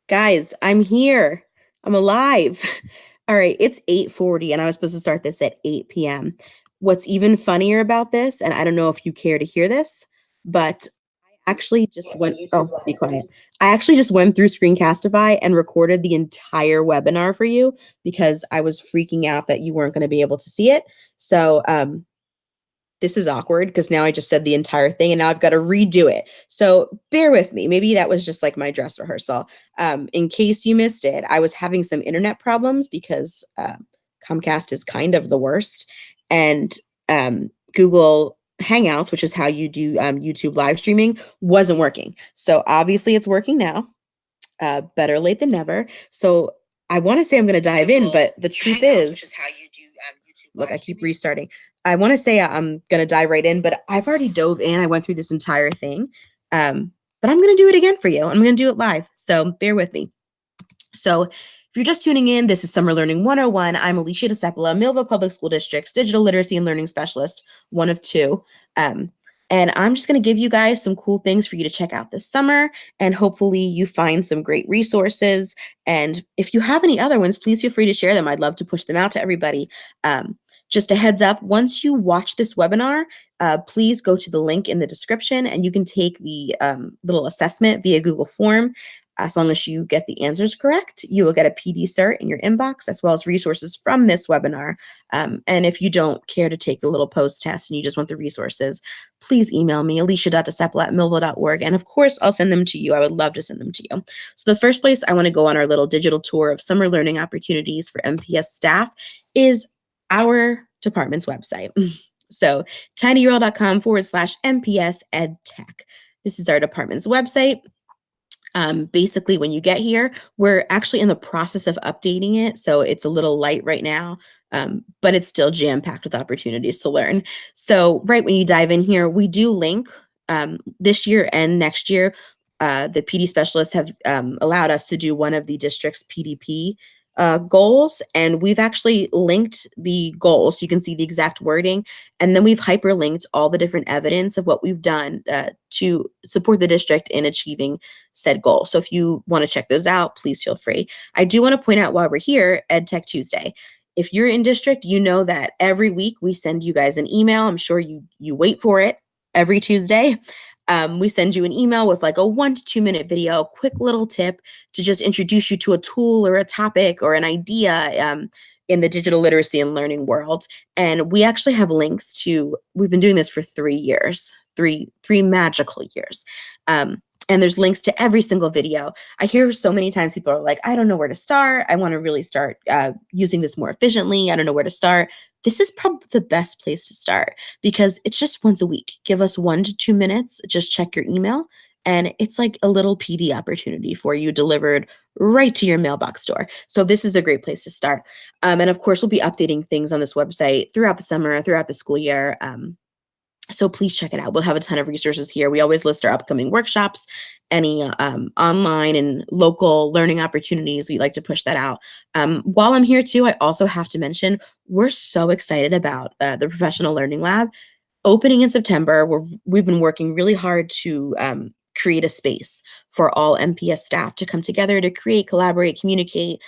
Guys, I'm here. I'm alive. All right, it's 8:40 and I was supposed to start this at 8 p.m. What's even funnier about this, and I don't know if you care to hear this, but I actually just went, oh, be quiet. I actually just went through Screencastify and recorded the entire webinar for you because I was freaking out that you weren't going to be able to see it. So, this is awkward because now I just said the entire thing and now I've got to redo it. So bear with me. Maybe that was just like my dress rehearsal. In case you missed it, I was having some internet problems because Comcast is kind of the worst. And Google Hangouts, which is how you do YouTube live streaming, wasn't working. So obviously it's working now. Better late than never. So I want to say I'm going to dive in, but the truth is, look, I keep restarting. I want to say I'm going to dive right in, but I've already dove in. I went through this entire thing. But I'm going to do it again for you. I'm going to do it live. So bear with me. So if you're just tuning in, this is Summer Learning 101. I'm Alicia DeCeppola, Millville Public School District's Digital Literacy and Learning Specialist, one of two. And I'm just going to give you guys some cool things for you to check out this summer, and hopefully you find some great resources. And if you have any other ones, please feel free to share them. I'd love to push them out to everybody. Just a heads up, once you watch this webinar, please go to the link in the description and you can take the little assessment via Google form. As long as you get the answers correct, you will get a PD cert in your inbox, as well as resources from this webinar. And if you don't care to take the little post test and you just want the resources, please email me, alicia.deceppola@millville.org. And of course, I'll send them to you. I would love to send them to you. So the first place I want to go on our little digital tour of summer learning opportunities for MPS staff is our department's website. So tinyurl.com/MPS EdTech. This is our department's website. Basically, when you get here, we're actually in the process of updating it. So it's a little light right now, but it's still jam-packed with opportunities to learn. So right when you dive in here, we do link this year and next year. The PD specialists have allowed us to do one of the district's PDP goals, and we've actually linked the goals so you can see the exact wording, and then we've hyperlinked all the different evidence of what we've done to support the district in achieving said goal. So if you want to check those out, please feel free. I do want to point out while we're here, EdTech Tuesday. If you're in district, you know that every week we send you guys an email. I'm sure you wait for it every Tuesday. We send you an email with like a 1 to 2 minute video, quick little tip to just introduce you to a tool or a topic or an idea in the digital literacy and learning world. And we actually have links to, we've been doing this for 3 years, three magical years. And there's links to every single video. I hear so many times people are like, I don't know where to start. I want to really start using this more efficiently. I don't know where to start. This is probably the best place to start because it's just once a week. Give us 1 to 2 minutes, just check your email, and it's like a little PD opportunity for you delivered right to your mailbox door. So this is a great place to start. And of course, we'll be updating things on this website throughout the summer, throughout the school year. So please check it out. We'll have a ton of resources here. We always list our upcoming workshops, any online and local learning opportunities. We like to push that out. While I'm here too, I also have to mention, we're so excited about the Professional Learning Lab. Opening in September, we've been working really hard to create a space for all MPS staff to come together to create, collaborate, communicate,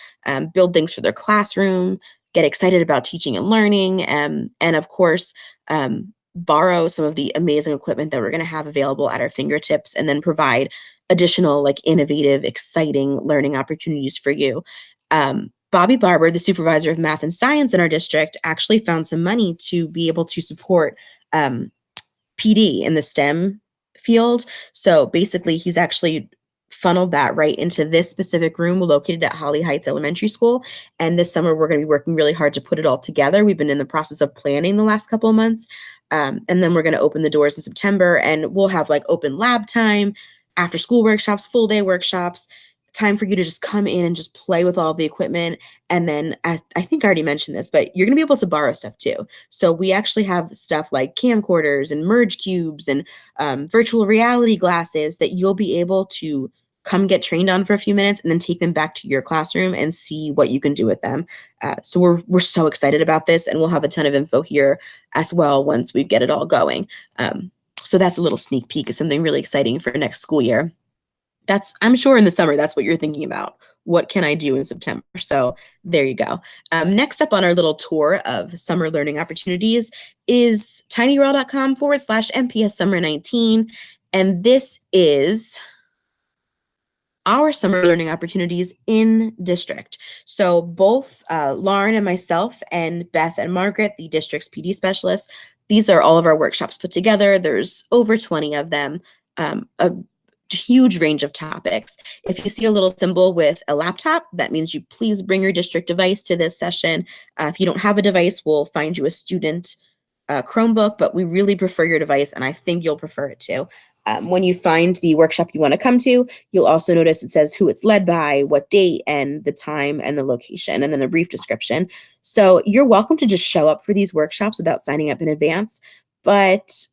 build things for their classroom, get excited about teaching and learning, and of course, borrow some of the amazing equipment that we're going to have available at our fingertips, and then provide additional like innovative, exciting learning opportunities for you. Bobby Barber, the supervisor of math and science in our district, actually found some money to be able to support PD in the STEM field. So basically, he's actually funneled that right into this specific room located at Holly Heights Elementary School. And this summer, we're going to be working really hard to put it all together. We've been in the process of planning the last couple of months. And then we're going to open the doors in September, and we'll have like open lab time, after school workshops, full day workshops, time for you to just come in and just play with all the equipment. And then I think I already mentioned this, but you're going to be able to borrow stuff too. So we actually have stuff like camcorders and merge cubes and virtual reality glasses that you'll be able to come get trained on for a few minutes and then take them back to your classroom and see what you can do with them. So we're so excited about this, and we'll have a ton of info here as well once we get it all going. So that's a little sneak peek of something really exciting for next school year. I'm sure in the summer, that's what you're thinking about. What can I do in September? So there you go. Next up on our little tour of summer learning opportunities is tinyurl.com/MPS Summer 19. And this is our summer learning opportunities in district. So both Lauren and myself and Beth and Margaret, the district's PD specialists, these are all of our workshops put together. There's over 20 of them, a huge range of topics. If you see a little symbol with a laptop, that means you please bring your district device to this session. If you don't have a device, we'll find you a student Chromebook, but we really prefer your device, and I think you'll prefer it too. When you find the workshop you want to come to, you'll also notice it says who it's led by, what date, and the time and the location, and then a brief description. So you're welcome to just show up for these workshops without signing up in advance. But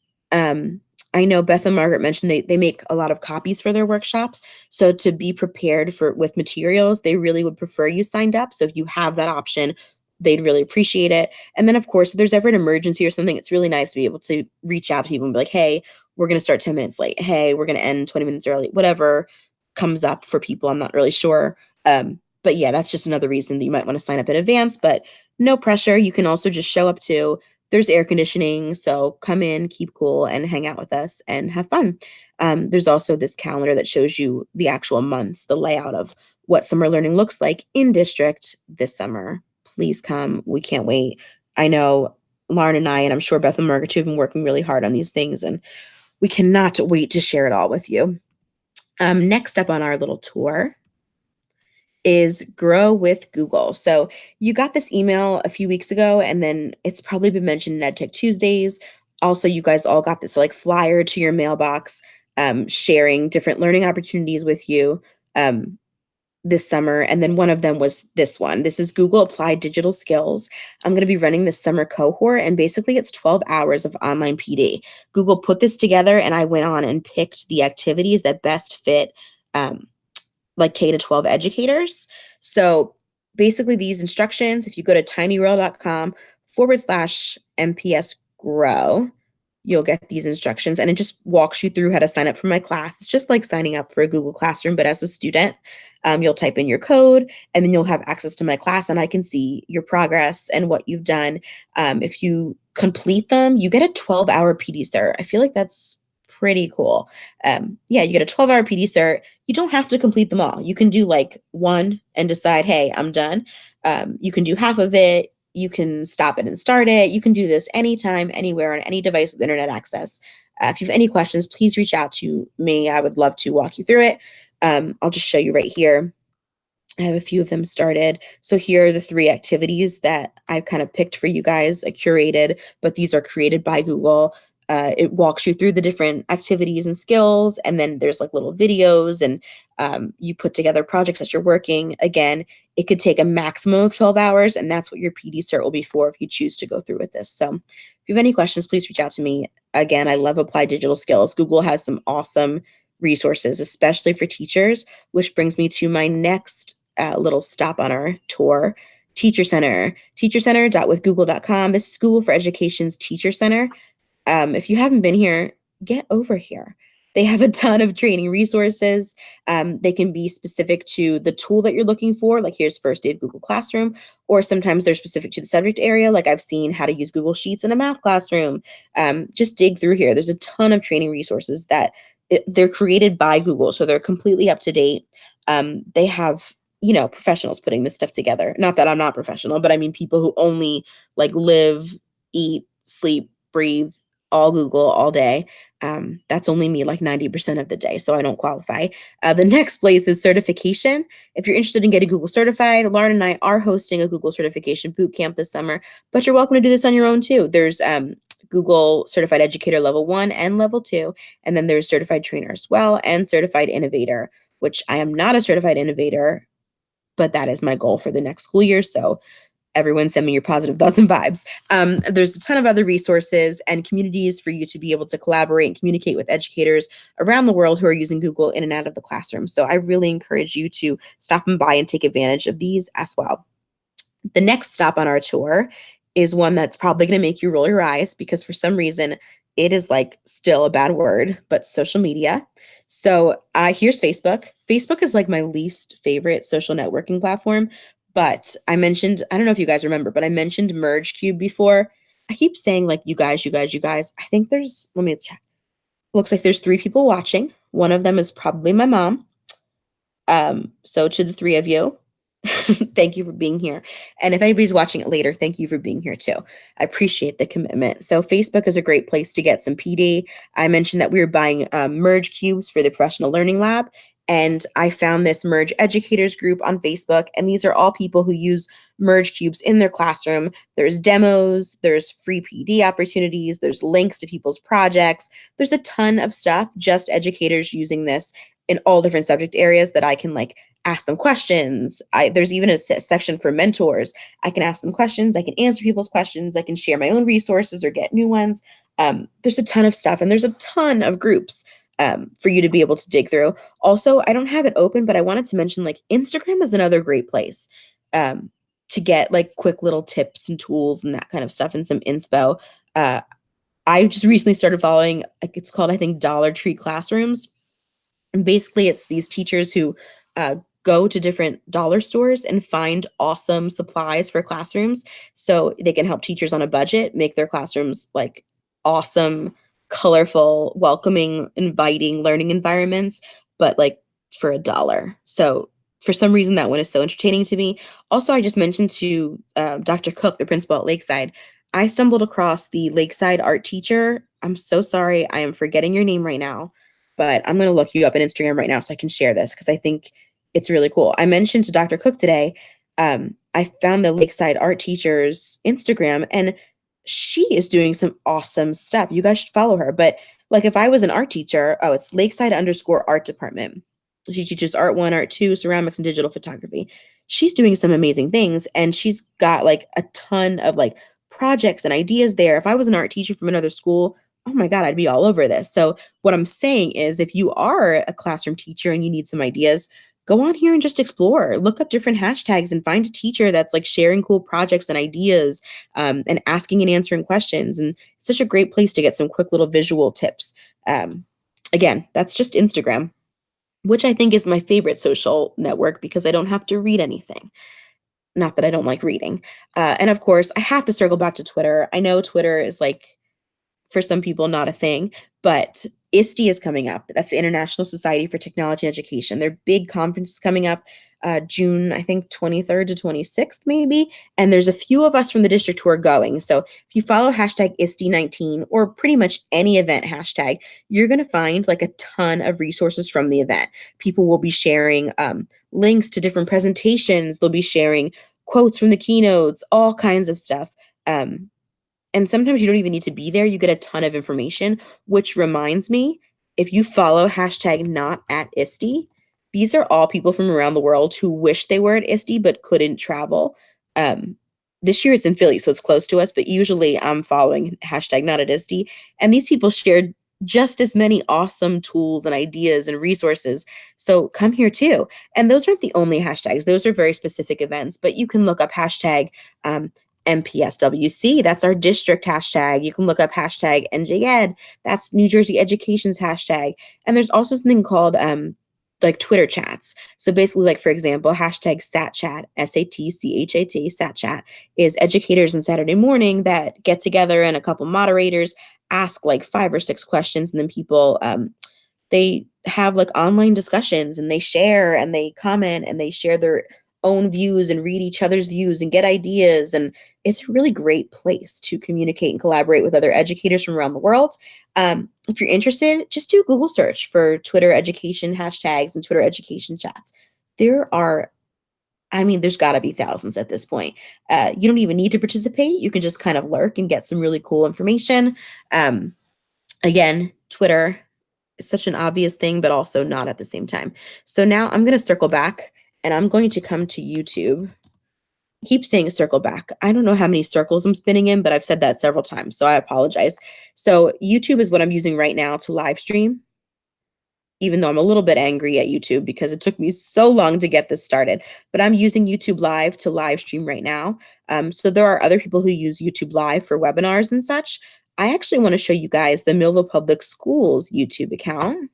I know Beth and Margaret mentioned they make a lot of copies for their workshops. So to be prepared with materials, they really would prefer you signed up. So if you have that option, they'd really appreciate it. And then, of course, if there's ever an emergency or something, it's really nice to be able to reach out to people and be like, hey, we're going to start 10 minutes late. Hey, we're going to end 20 minutes early. Whatever comes up for people, I'm not really sure. But yeah, that's just another reason that you might want to sign up in advance, but no pressure. You can also just show up too. There's air conditioning, so come in, keep cool, and hang out with us and have fun. There's also this calendar that shows you the actual months, the layout of what summer learning looks like in district this summer. Please come. We can't wait. I know Lauren and I, and I'm sure Beth and Margaret too, have been working really hard on these things, and we cannot wait to share it all with you. Next up on our little tour is Grow with Google. So you got this email a few weeks ago, and then it's probably been mentioned in EdTech Tuesdays. Also, you guys all got this like flyer to your mailbox, sharing different learning opportunities with you this summer. And then one of them was this one. This is Google Applied Digital Skills. I'm going to be running this summer cohort, and basically it's 12 hours of online PD. Google put this together, and I went on and picked the activities that best fit like K to 12 educators. So basically these instructions, if you go to tinyurl.com/MPS grow, you'll get these instructions, and it just walks you through how to sign up for my class. It's just like signing up for a Google Classroom, but as a student. You'll type in your code, and then you'll have access to my class, and I can see your progress and what you've done. If you complete them, you get a 12-hour PD cert. I feel like that's pretty cool. Yeah, you get a 12-hour PD cert. You don't have to complete them all. You can do like one and decide, hey, I'm done. You can do half of it. You can stop it and start it. You can do this anytime, anywhere, on any device with internet access. If you have any questions, please reach out to me. I would love to walk you through it. I'll just show you right here. I have a few of them started. So here are the 3 activities that I've kind of picked for you guys, curated, but these are created by Google. It walks you through the different activities and skills, and then there's like little videos, and you put together projects as you're working. Again, it could take a maximum of 12 hours, and that's what your PD cert will be for if you choose to go through with this. So if you have any questions, please reach out to me. Again, I love Applied Digital Skills. Google has some awesome resources, especially for teachers, which brings me to my next little stop on our tour. Teacher Center, teachercenter.withgoogle.com. This is Google for Education's Teacher Center. If you haven't been here, get over here. They have a ton of training resources. They can be specific to the tool that you're looking for, like here's first day of Google Classroom, or sometimes they're specific to the subject area, like I've seen how to use Google Sheets in a math classroom. Just dig through here. There's a ton of training resources that they're created by Google, so they're completely up to date. They have professionals putting this stuff together. Not that I'm not professional, but I mean people who only like live, eat, sleep, breathe all Google all day. That's only me like 90% of the day, so I don't qualify. The next place is certification. If you're interested in getting Google certified, Lauren and I are hosting a Google certification boot camp this summer, but you're welcome to do this on your own too. There's Google Certified Educator Level 1 and Level 2, and then there's Certified Trainer as well, and Certified Innovator, which I am not a certified innovator, but that is my goal for the next school year. So everyone send me your positive thoughts and vibes. There's a ton of other resources and communities for you to be able to collaborate and communicate with educators around the world who are using Google in and out of the classroom. So I really encourage you to stop and by and take advantage of these as well. The next stop on our tour is one that's probably going to make you roll your eyes because for some reason it is like still a bad word, but social media. So here's Facebook. Facebook is like my least favorite social networking platform. But I don't know if you guys remember, but I mentioned Merge Cube before. I keep saying like you guys, you guys, you guys. I think let me check. Looks like there's 3 people watching. One of them is probably my mom. So to the 3 of you, thank you for being here. And if anybody's watching it later, thank you for being here too. I appreciate the commitment. So Facebook is a great place to get some PD. I mentioned that we were buying Merge Cubes for the Professional Learning Lab. And I found this Merge Educators group on Facebook. And these are all people who use Merge Cubes in their classroom. There's demos, there's free PD opportunities, there's links to people's projects. There's a ton of stuff, just educators using this in all different subject areas that I can like ask them questions. There's even a section for mentors. I can ask them questions. I can answer people's questions. I can share my own resources or get new ones. There's a ton of stuff, and there's a ton of groups for you to be able to dig through. Also, I don't have it open, but I wanted to mention like Instagram is another great place to get like quick little tips and tools and that kind of stuff and some inspo. I just recently started following, like it's called, I think, Dollar Tree Classrooms. And basically, it's these teachers who go to different dollar stores and find awesome supplies for classrooms so they can help teachers on a budget make their classrooms like awesome, colorful, welcoming, inviting learning environments, but like for $1. So for some reason, that one is so entertaining to me. Also, I just mentioned to Dr. Cook, the principal at Lakeside, I stumbled across the Lakeside art teacher. I'm so sorry. I am forgetting your name right now, but I'm going to look you up on Instagram right now so I can share this because I think it's really cool. I mentioned to Dr. Cook today, I found the Lakeside art teacher's Instagram and she is doing some awesome stuff. You guys should follow her. But like if I was an art teacher, oh, it's Lakeside_art department. She teaches art 1, art 2, ceramics, and digital photography. She's doing some amazing things and she's got like a ton of like projects and ideas there. If I was an art teacher from another school, oh my God, I'd be all over this. So what I'm saying is if you are a classroom teacher and you need some ideas, go on here and just explore. Look up different hashtags and find a teacher that's like sharing cool projects and ideas and asking and answering questions. And it's such a great place to get some quick little visual tips. Again, that's just Instagram, which I think is my favorite social network because I don't have to read anything. Not that I don't like reading. And of course, I have to circle back to Twitter. I know Twitter is like for some people not a thing, but ISTE is coming up. That's the International Society for Technology and Education. Their big conference is coming up June, I think 23rd to 26th maybe, and there's a few of us from the district who are going. So if you follow hashtag ISTE19 or pretty much any event hashtag, you're going to find like a ton of resources from the event. People will be sharing links to different presentations. They'll be sharing quotes from the keynotes, all kinds of stuff. And sometimes you don't even need to be there. You get a ton of information, which reminds me, if you follow hashtag not at ISTE, these are all people from around the world who wish they were at ISTE but couldn't travel. This year it's in Philly, so it's close to us, but usually I'm following hashtag not at ISTE. And these people shared just as many awesome tools and ideas and resources. So come here too. And those aren't the only hashtags. Those are very specific events, but you can look up hashtag MPSWC, that's our district hashtag. You can look up hashtag NJED, that's New Jersey Education's hashtag. And there's also something called like Twitter chats. So basically, like for example, hashtag SatChat, SATCHAT, SatChat is educators on Saturday morning that get together and a couple moderators ask like 5 or 6 questions, and then people they have like online discussions and they share and they comment and they share their own views and read each other's views and get ideas. And it's a really great place to communicate and collaborate with other educators from around the world. If you're interested, just do a Google search for Twitter education hashtags and Twitter education chats. There are, I mean, there's got to be thousands at this point. You don't even need to participate. You can just kind of lurk and get some really cool information. Again, Twitter is such an obvious thing, but also not at the same time. So now I'm going to circle back and I'm going to come to YouTube. I keep saying circle back. I don't know how many circles I'm spinning in, but I've said that several times, so I apologize. So YouTube is what I'm using right now to live stream, even though I'm a little bit angry at YouTube because it took me so long to get this started. But I'm using YouTube Live to live stream right now. So there are other people who use YouTube Live for webinars and such. I actually want to show you guys the Millville Public Schools YouTube account.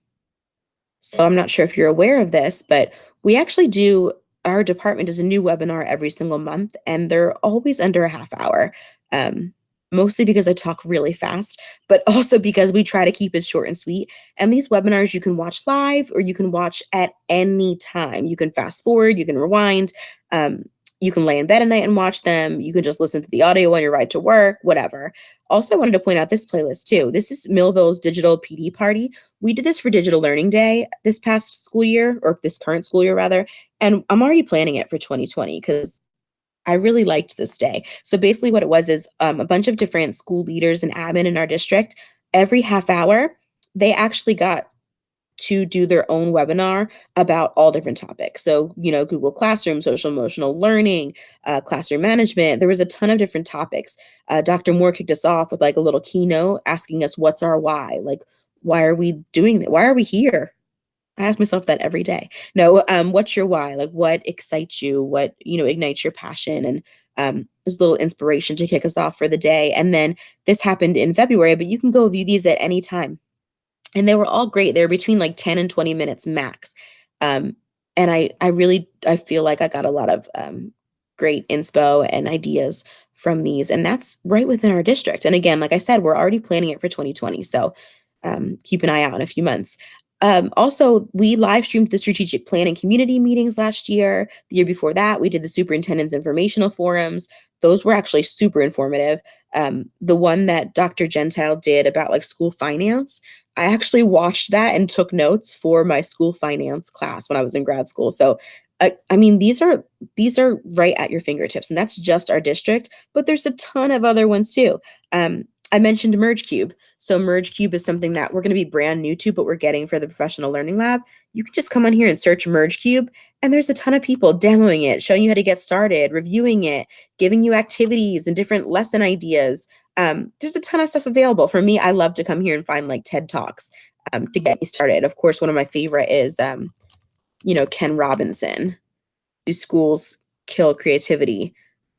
So I'm not sure if you're aware of this, but we actually do, our department does a new webinar every single month, and they're always under a half hour. Um, Mostly because I talk really fast, but also because we try to keep it short and sweet. And these webinars you can watch live or you can watch at any time. You can fast forward, you can rewind, um, you can lay in bed at night and watch them. You can just listen to the audio on your ride to work, whatever. Also, I wanted to point out this playlist too. This is Millville's digital PD party. We did this for Digital Learning Day this past school year, or this current school year rather, and I'm already planning it for 2020 because I really liked this day. So basically what it was is a bunch of different school leaders and admin in our district, every half hour, they actually got to do their own webinar about all different topics. So, Google Classroom, social emotional learning, classroom management. There was a ton of different topics. Dr. Moore kicked us off with like a little keynote asking us, what's our why? Like, why are we doing that? Why are we here? I ask myself that every day. No, what's your why? Like, what excites you? What, ignites your passion? And there's a little inspiration to kick us off for the day. And then this happened in February, but you can go view these at any time, and they were all great. They were between like 10 and 20 minutes max. Um, and I feel like I got a lot of great inspo and ideas from these, and that's right within our district. And again, like I said, we're already planning it for 2020, so keep an eye out in a few months. Also, we live streamed the strategic planning community meetings last year. The year before that, we did the superintendent's informational forums. Those were actually super informative. The one that Dr. Gentile did about like school finance, I actually watched that and took notes for my school finance class when I was in grad school. So, I mean, these are right at your fingertips, and that's just our district. But there's a ton of other ones too. I mentioned MergeCube. So MergeCube is something that we're going to be brand new to, but we're getting for the Professional Learning Lab. You can just come on here and search MergeCube, and there's a ton of people demoing it, showing you how to get started, reviewing it, giving you activities and different lesson ideas. There's a ton of stuff available. For me, I love to come here and find like TED Talks to get me started. Of course, one of my favorite is, Ken Robinson. Do schools kill creativity?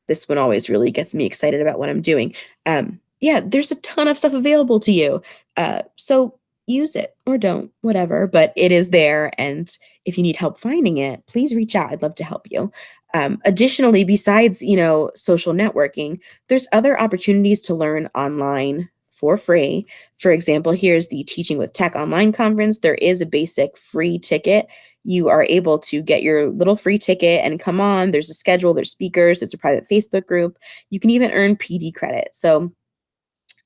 This one always really gets me excited about what I'm doing. Yeah, there's a ton of stuff available to you. So use it or don't, whatever, but it is there. And if you need help finding it, please reach out. I'd love to help you. Additionally, besides, social networking, there's other opportunities to learn online for free. For example, here's the Teaching with Tech online conference. There is a basic free ticket. You are able to get your little free ticket and come on. There's a schedule, there's speakers, there's a private Facebook group. You can even earn PD credit. So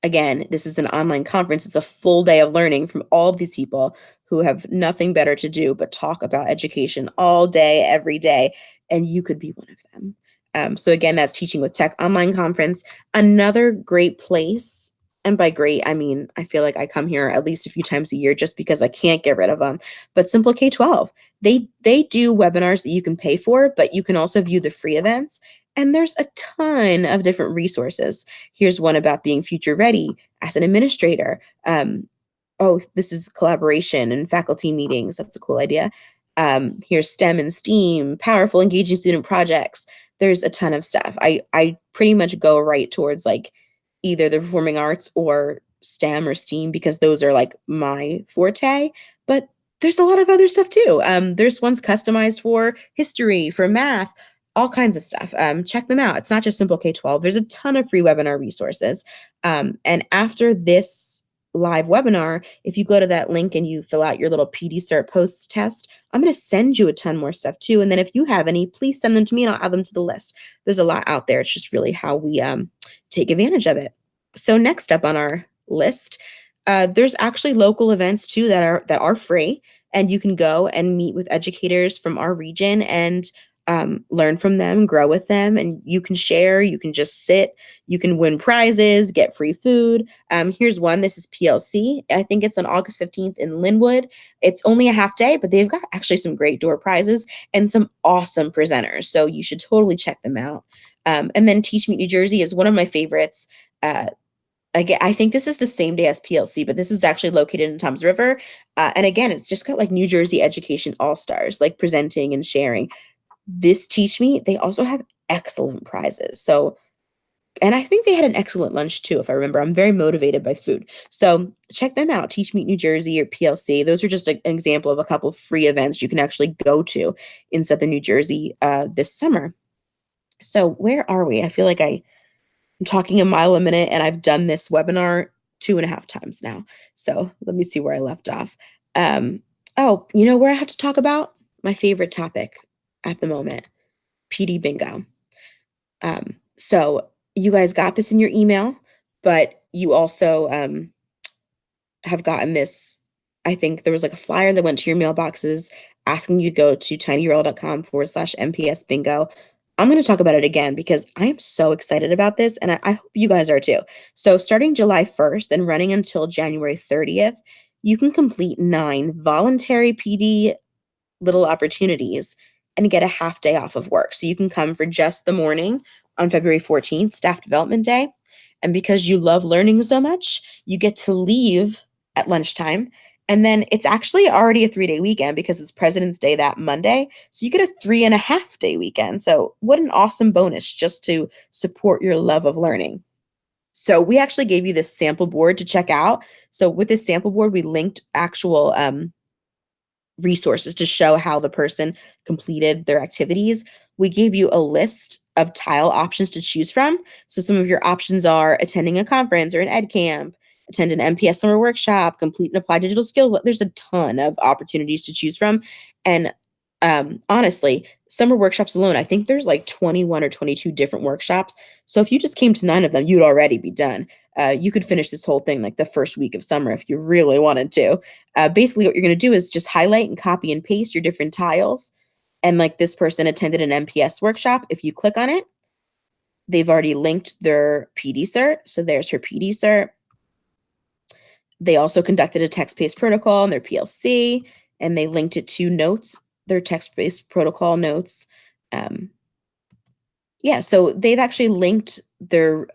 again, this is an online conference. It's a full day of learning from all of these people who have nothing better to do but talk about education all day, every day, and you could be one of them. So again, that's Teaching with Tech online conference. Another great place, and by great, I mean, I feel like I come here at least a few times a year just because I can't get rid of them, but Simple K-12. They do webinars that you can pay for, but you can also view the free events, and there's a ton of different resources. Here's one about being future ready as an administrator. This is collaboration and faculty meetings. That's a cool idea. Here's STEM and STEAM, powerful, engaging student projects. There's a ton of stuff. I pretty much go right towards like either the performing arts or STEM or STEAM because those are like my forte. But there's a lot of other stuff too. There's ones customized for history, for math, all kinds of stuff. Check them out. It's not just Simple K-12. There's a ton of free webinar resources. And after this live webinar, if you go to that link and you fill out your little PD Cert post test, I'm going to send you a ton more stuff too. And then if you have any, please send them to me and I'll add them to the list. There's a lot out there. It's just really how we take advantage of it. So next up on our list, there's actually local events too that are free, and you can go and meet with educators from our region and learn from them, grow with them, and you can share, you can just sit, you can win prizes, get free food. Here's one. This is PLC. I think it's on August 15th in Linwood. It's only a half day, but they've got actually some great door prizes and some awesome presenters. So you should totally check them out. And then Teach Meet New Jersey is one of my favorites. Again, I think this is the same day as PLC, but this is actually located in Toms River. And again, it's just got like New Jersey Education All-Stars, like presenting and sharing. This Teach Me, they also have excellent prizes. So And I think they had an excellent lunch too, if I remember. I'm very motivated by food. So check them out, Teach Meet New Jersey or PLC. Those are just an example of a couple of free events you can actually go to in Southern New Jersey this summer. So where are we? I feel like I'm talking a mile a minute, and I've done this webinar 2.5 times now. So let me see where I left off. Oh, you know where I have to talk about? My favorite topic at the moment, PD bingo. So you guys got this in your email, but you also have gotten this. I think there was like a flyer that went to your mailboxes asking you to go to tinyurl.com/MPS bingo. I'm going to talk about it again because I am so excited about this, and I hope you guys are too. So starting July 1st and running until January 30th, you can complete 9 voluntary PD little opportunities and get a half day off of work. So you can come for just the morning on February 14th, Staff Development Day. And because you love learning so much, you get to leave at lunchtime. And then it's actually already a 3-day weekend because it's President's Day that Monday. So you get a 3.5-day weekend. So what an awesome bonus just to support your love of learning. So we actually gave you this sample board to check out. So with this sample board, we linked actual resources to show how the person completed their activities. We gave you a list of tile options to choose from. So some of your options are attending a conference or an ed camp, attend an MPS summer workshop, complete and apply digital skills. There's a ton of opportunities to choose from. And honestly, summer workshops alone, I think there's like 21 or 22 different workshops. So if you just came to 9 of them, you'd already be done. You could finish this whole thing like the first week of summer if you really wanted to. Basically, what you're going to do is just highlight and copy and paste your different tiles. And like this person attended an MPS workshop. If you click on it, they've already linked their PD cert. So there's her PD cert. They also conducted a text-based protocol in their PLC, and they linked it to notes, their text-based protocol notes. Yeah, so they've actually linked their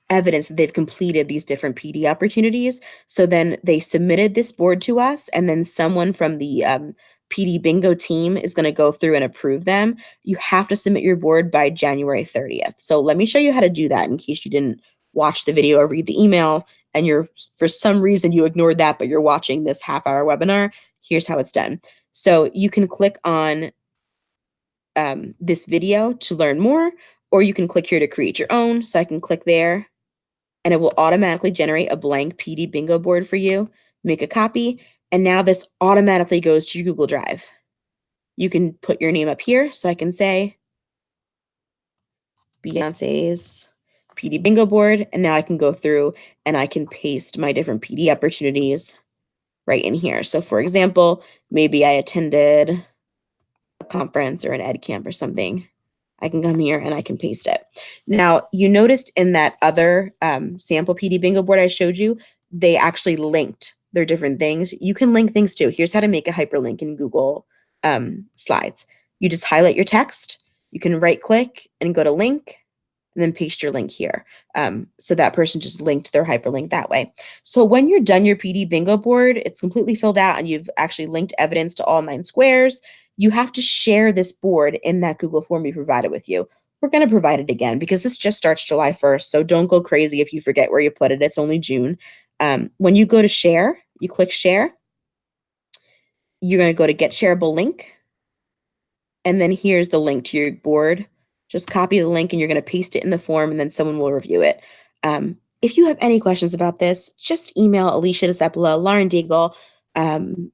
evidence that they've completed these different PD opportunities. So then they submitted this board to us, and then someone from the PD bingo team is going to go through and approve them. You have to submit your board by January 30th. So let me show you how to do that in case you didn't watch the video or read the email and you're, for some reason, you ignored that, but you're watching this half-hour webinar. Here's how it's done. So you can click on this video to learn more, or you can click here to create your own. So I can click there and it will automatically generate a blank PD bingo board for you. Make a copy. And now this automatically goes to your Google Drive. You can put your name up here. So I can say Beyonce's PD bingo board. And now I can go through and I can paste my different PD opportunities right in here. So for example, maybe I attended a conference or an ed camp or something. I can come here and I can paste it. Now, you noticed in that other sample PD bingo board I showed you, they actually linked their different things. You can link things too. Here's how to make a hyperlink in Google Slides. You just highlight your text. You can right click and go to link and then paste your link here. So that person just linked their hyperlink that way. So when you're done your PD bingo board, it's completely filled out and you've actually linked evidence to all 9 squares. You have to share this board in that Google form we provided with you. We're going to provide it again because this just starts July 1st. So don't go crazy if you forget where you put it. It's only June. When you go to share, you click share. You're going to go to get shareable link. And then here's the link to your board. Just copy the link and you're going to paste it in the form and then someone will review it. If you have any questions about this, just email Alicia DeSepula, Lauren Daigle,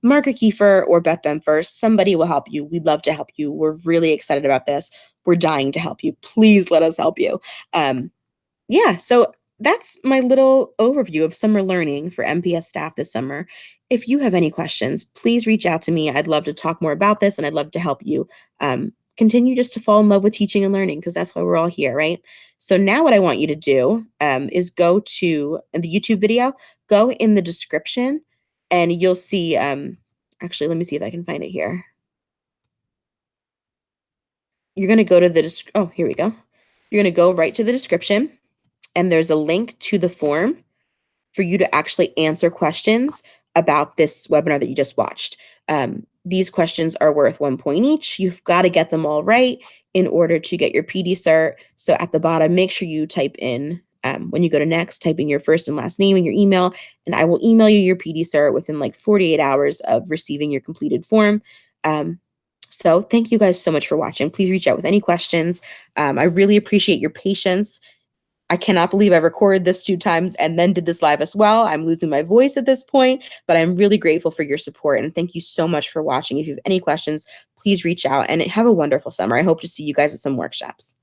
Margaret Kiefer, or Beth Benfer. Somebody will help you. We'd love to help you. We're really excited about this. We're dying to help you. Please let us help you. Yeah, so that's my little overview of summer learning for MPS staff this summer. If you have any questions, please reach out to me. I'd love to talk more about this and I'd love to help you continue just to fall in love with teaching and learning because that's why we're all here, right? So now what I want you to do is go to the YouTube video, go in the description and you'll see, actually, let me see if I can find it here. You're going to go to the, oh, here we go. You're going to go right to the description and there's a link to the form for you to actually answer questions about this webinar that you just watched. these questions are worth 1 point each. You've got to get them all right in order to get your PD cert. So at the bottom, make sure you type in, when you go to next, type in your first and last name and your email, and I will email you your PD cert within like 48 hours of receiving your completed form. So thank you guys so much for watching. Please reach out with any questions. I really appreciate your patience. I cannot believe I recorded this 2 times and then did this live as well. I'm losing my voice at this point, but I'm really grateful for your support, and thank you so much for watching. If you have any questions, please reach out, and have a wonderful summer. I hope to see you guys at some workshops.